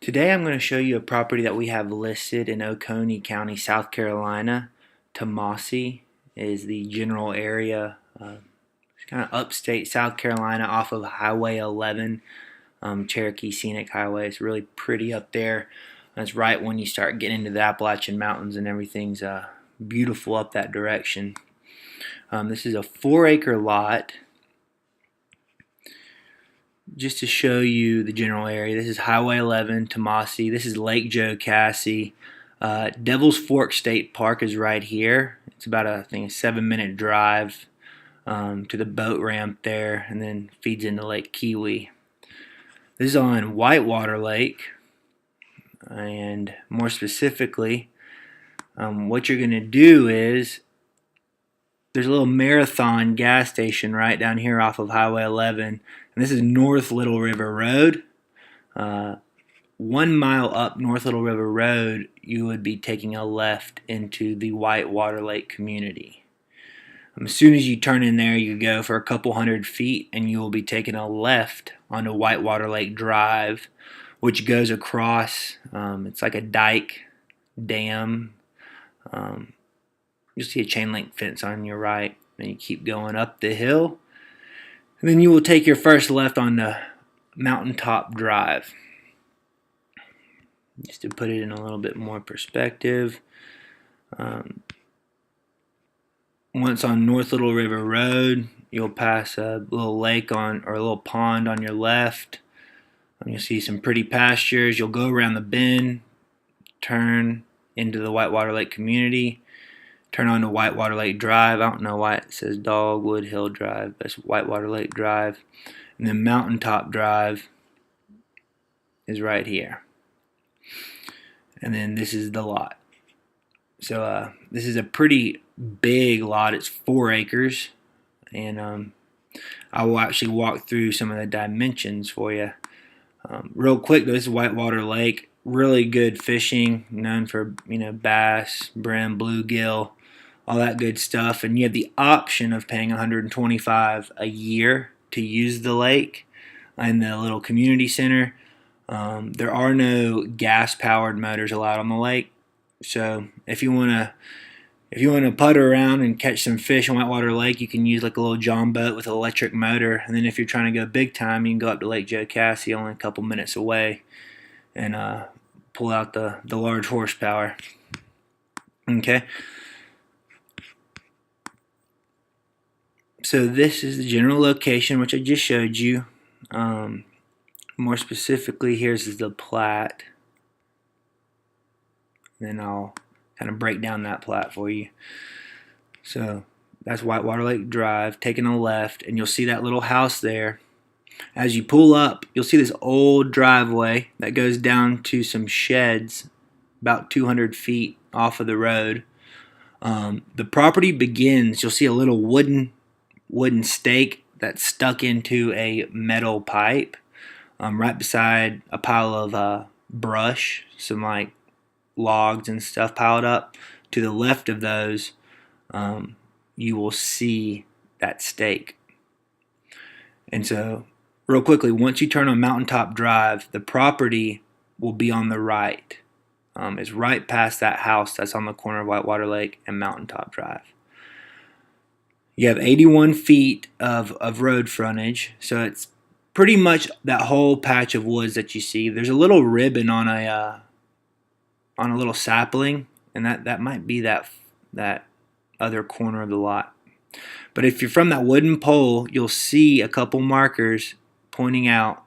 Today I'm going to show you a property that we have listed in Oconee County, South Carolina. Tamassee is the general area. It's kind of upstate South Carolina off of Highway 11, Cherokee Scenic Highway. It's really pretty up there. That's right when you start getting into the Appalachian Mountains and everything's beautiful up that direction. This is a 4-acre lot. Just to show you the general area, this is Highway 11, Tamassee. This is Lake Jocassee. Devil's Fork State Park is right here. It's about I think a 7-minute drive to the boat ramp there, and then feeds into Lake Kiwi. This is on Whitewater Lake, and more specifically, what you're going to do is there's a little Marathon gas station right down here off of Highway 11. And this is North Little River Road. 1 mile up North Little River Road, you would be taking a left into the Whitewater Lake community. As soon as you turn in there, you go for a couple hundred feet and you will be taking a left onto Whitewater Lake Drive, which goes across, it's like a dike, dam. You'll see a chain link fence on your right. Then you keep going up the hill. And then you will take your first left on the Mountaintop Drive. Just to put it in a little bit more perspective. Once on North Little River Road, you'll pass a little lake or a little pond on your left. And you'll see some pretty pastures. You'll go around the bend, turn into the Whitewater Lake community. Turn on to Whitewater Lake Drive. I don't know why it says Dogwood Hill Drive. That's Whitewater Lake Drive. And then Mountaintop Drive is right here. And then this is the lot. So this is a pretty big lot. It's 4 acres. And I will actually walk through some of the dimensions for you. Real quick, this is Whitewater Lake. Really good fishing, known for bass, brim, bluegill, all that good stuff. And you have the option of paying $125 a year to use the lake and the little community center. There are no gas-powered motors allowed on the lake, so if you want to putter around and catch some fish on Whitewater Lake, you can use like a little john boat with an electric motor. And then if you're trying to go big time, you can go up to Lake Jocassee, only a couple minutes away, and pull out the large horsepower. Okay. So this is the general location, which I just showed you. More specifically, here's the plat. Then I'll kind of break down that plat for you. So that's Whitewater Lake Drive, taking a left, and you'll see that little house there. As you pull up, you'll see this old driveway that goes down to some sheds about 200 feet off of the road. The property begins, you'll see a little wooden stake that's stuck into a metal pipe right beside a pile of brush, some like logs and stuff piled up. To the left of those, you will see that stake. And so real quickly, once you turn on Mountaintop Drive, the property will be on the right. It's right past that house that's on the corner of Whitewater Lake and Mountaintop Drive. You have 81 feet of road frontage, so it's pretty much that whole patch of woods that you see. There's a little ribbon on a little sapling, and that might be that other corner of the lot. But if you're from that wooden pole, you'll see a couple markers pointing out,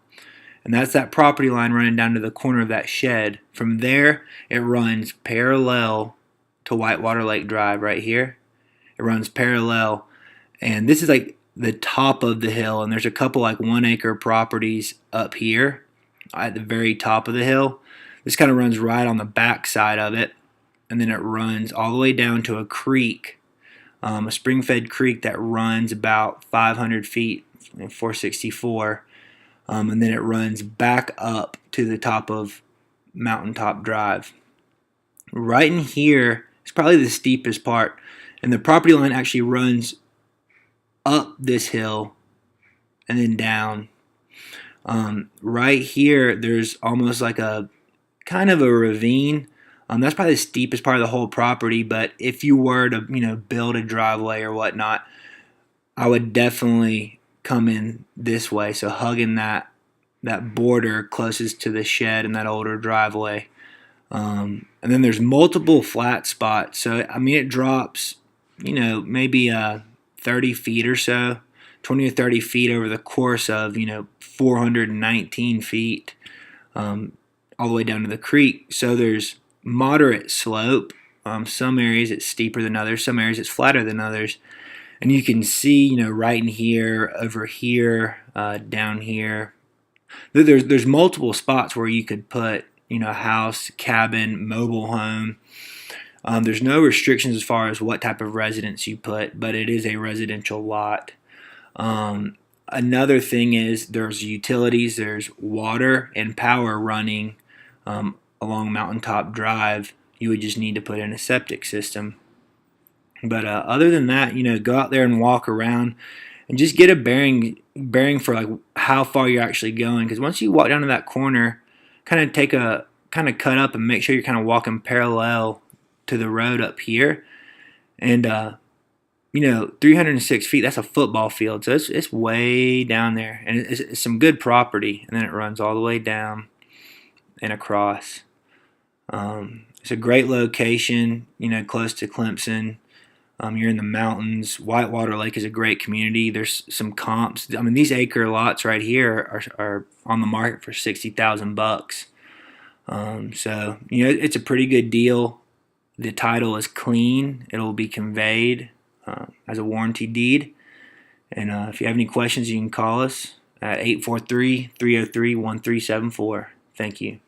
and that's that property line running down to the corner of that shed. From there, it runs parallel to Whitewater Lake Drive right here. It runs parallel, and this is like the top of the hill, and there's a couple like 1-acre properties up here at the very top of the hill. This kind of runs right on the back side of it, and then it runs all the way down to a creek, a spring-fed creek that runs about 500 feet, 464, and then it runs back up to the top of Mountaintop Drive. Right in here is probably the steepest part, and the property line actually runs up this hill and then down. Right here, there's almost like a kind of a ravine. That's probably the steepest part of the whole property. But if you were to, build a driveway or whatnot, I would definitely come in this way. So hugging that border closest to the shed and that older driveway. And then there's multiple flat spots. So I mean, it drops, maybe 30 feet or so, 20 or 30 feet over the course of 419 feet, all the way down to the creek. So there's moderate slope. Some areas it's steeper than others. Some areas it's flatter than others. And you can see, right in here, over here, down here. There's multiple spots where you could put, a house, cabin, mobile home. There's no restrictions as far as what type of residence you put, but it is a residential lot. Another thing is there's utilities, there's water and power running along Mountaintop Drive. You would just need to put in a septic system. But other than that, go out there and walk around and just get a bearing for like how far you're actually going. Because once you walk down to that corner, kind of cut up and make sure you're kind of walking parallel to the road up here. And 306 feet, that's a football field. So it's way down there, and it's some good property. And then it runs all the way down and across. It's a great location, close to Clemson. You're in the mountains. Whitewater Lake is a great community. There's some comps. I mean, these acre lots right here are on the market for $60,000. So it's a pretty good deal. The title is clean. It'll be conveyed as a warranty deed. And if you have any questions, you can call us at 843-303-1374. Thank you.